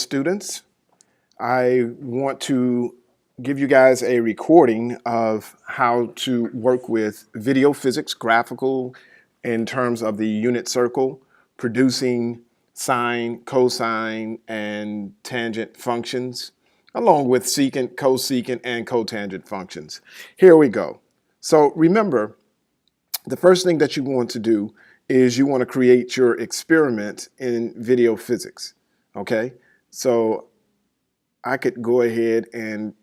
students. I want to give you guys a recording of how to work with video physics, graphical, in terms of the unit circle, producing sine, cosine, and tangent functions, along with secant, cosecant, and cotangent functions. Here we go. So remember, the first thing that you want to do is you want to create your experiment in video physics, okay? So I could go ahead and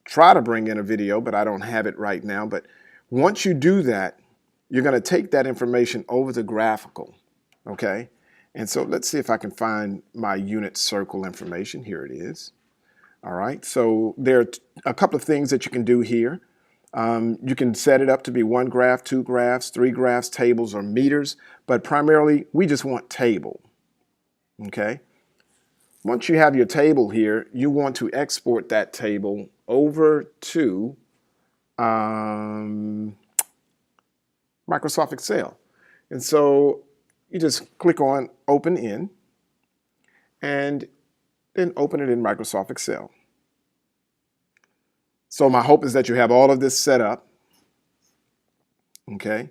try to bring in a video, but I don't have it right now. But once you do that, you're going to take that information over to Graphical, okay? And so let's see if I can find my unit circle information. Here it is. All right, so there are a couple of things that you can do here. You can set it up to be 1 graph, 2 graphs, 3 graphs, tables, or meters, but primarily we just want table, okay? Once you have your table here, you want to export that table over to Microsoft Excel. And so you just click on Open In and then open it in Microsoft Excel. So my hope is that you have all of this set up. Okay.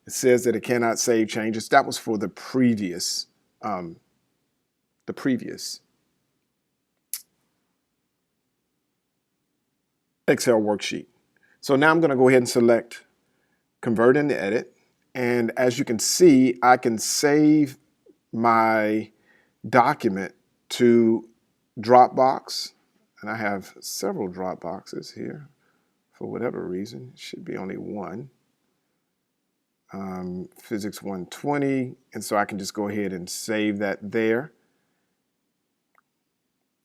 It says that it cannot save changes. That was for the previous Excel worksheet. So now I'm going to go ahead and select Convert into Edit. And as you can see, I can save my document to Dropbox. And I have several Dropboxes here for whatever reason. It should be only one. Physics 120. And so I can just go ahead and save that there.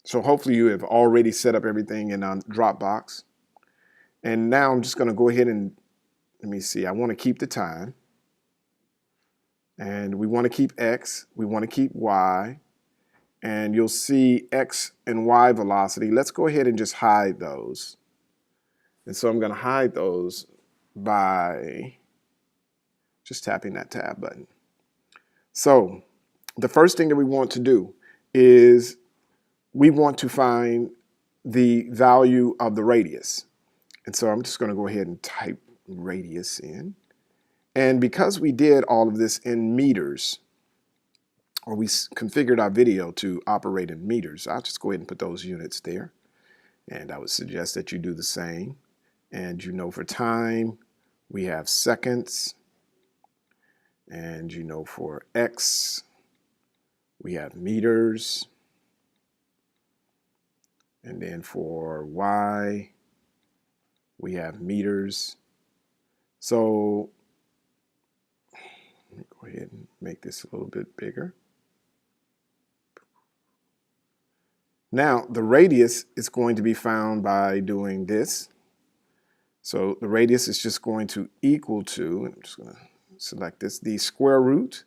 So hopefully you have already set up everything in Dropbox. And now I'm just going to go ahead and, let me see, I want to keep the time. And we want to keep X, we want to keep Y, and you'll see X and Y velocity. Let's go ahead and just hide those. And so I'm going to hide those by just tapping that tab button. So the first thing that we want to do is we want to find the value of the radius. And so I'm just going to go ahead and type radius in. And because we did all of this in meters, or we configured our video to operate in meters, I'll just go ahead and put those units there. And I would suggest that you do the same. And you know, for time, we have seconds. And you know, for X, we have meters. And then for Y, we have meters. So let me go ahead and make this a little bit bigger. Now, the radius is going to be found by doing this. So the radius is just going to equal to, and I'm just going to select this, the square root.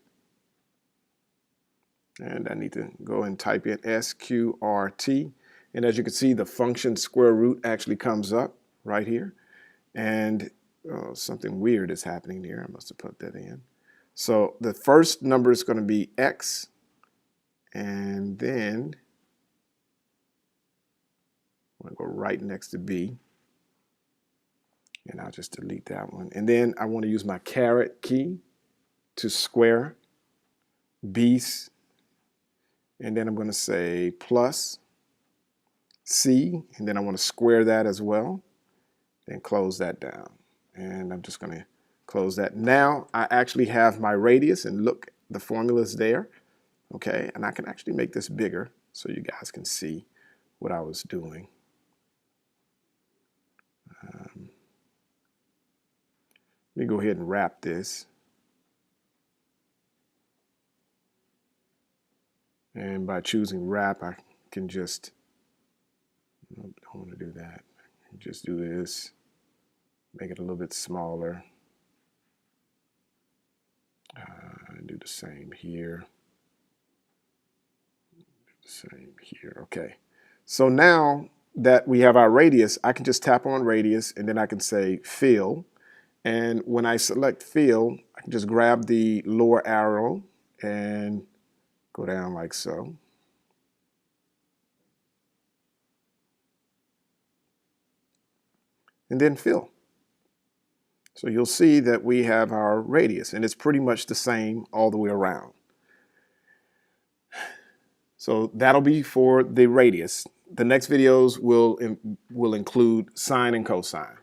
And I need to go and type in SQRT. And as you can see, the function square root actually comes up right here. And something weird is happening here. I must have put that in. So the first number is going to be X. And then I'm going to go right next to B. And I'll just delete that one. And then I want to use my caret key to square B. And then I'm going to say plus C. And then I want to square that as well. Then close that down. And I'm just going to close that. Now I actually have my radius, and look, the formula's there. Okay, and I can actually make this bigger so you guys can see what I was doing. Let me go ahead and wrap this. And by choosing wrap, I can just, I don't want to do that. Just do this, make it a little bit smaller. Do the same here. Do the same here. Okay. So now that we have our radius, I can just tap on radius, and then I can say fill. And when I select fill, I can just grab the lower arrow and go down like so. and then fill. So you'll see that we have our radius, and it's pretty much the same all the way around. So that'll be for the radius. The next videos will include sine and cosine.